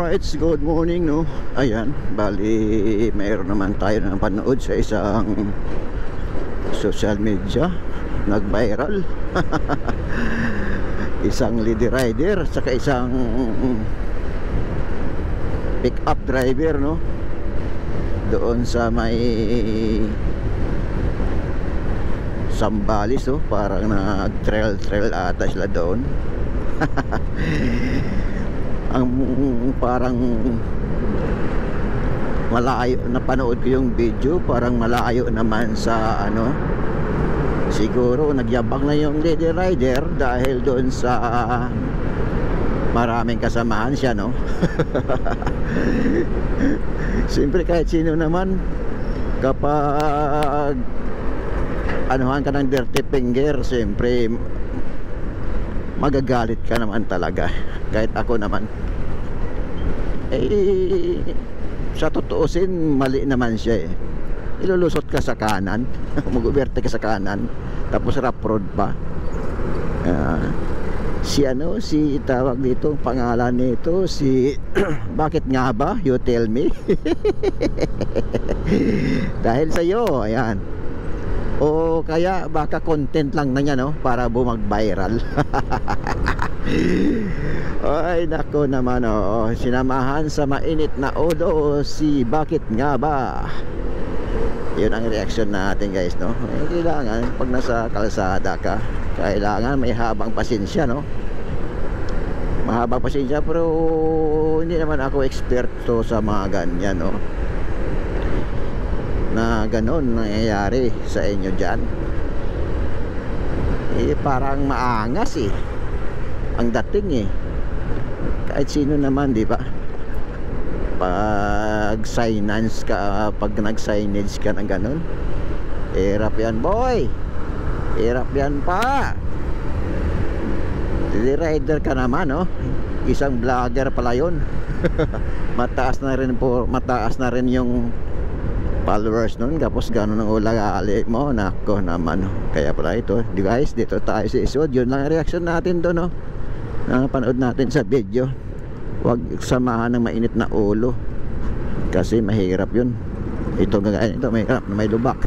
Alright, good morning, no? Ayan, bali mayroon naman tayo na panood sa isang social media, nag-viral. Isang lady rider saka isang pick-up driver, no? Doon sa may Sambales, oh, parang nag-trail ata sila doon. Ang parang malayo, napanood ko yung video, parang malayo naman sa ano, siguro nagyabang na yung lady rider dahil doon sa maraming kasamahan siya, no? Siyempre kahit sino naman, kapag anuhan ka ng dirty finger, siyempre magagalit ka naman talaga. Kahit ako naman, sa totoosin mali naman siya, ilulusot ka sa kanan, mag-uberte ka sa kanan, tapos rough road pa. Si tawag dito, pangalan nito si bakit nga ba, you tell me. Dahil sa iyo, ayan. O kaya baka content lang na niya, no, para bumag-viral. Ay nako naman, oh, sinamahan sa mainit na ulo si bakit nga ba. Yun ang reaction natin, guys, no? Kailangan pag nasa kalsada ka, kailangan may habang pasensya, no? Mahabang pasensya, pero hindi naman ako eksperto sa mga ganyan, no? Na ganon nangyayari sa inyo dyan. Parang maangas ang dating kahit sino naman, di ba? Pag signage ka, pag nag-signage ka ng ganon, hirap yan, boy, hirap yan pa. Rider ka naman, no? Isang vlogger pala yun. mataas na rin yung followers nun, tapos gano'n ang ulagali mo, nako naman. Kaya pala ito, di guys, dito tayo sa isod. Yun lang ang reaction natin doon, no? Panood natin sa video. Huwag samahan ng mainit na ulo, kasi mahirap yun. Ito gagayin, ito mahirap na may lubak.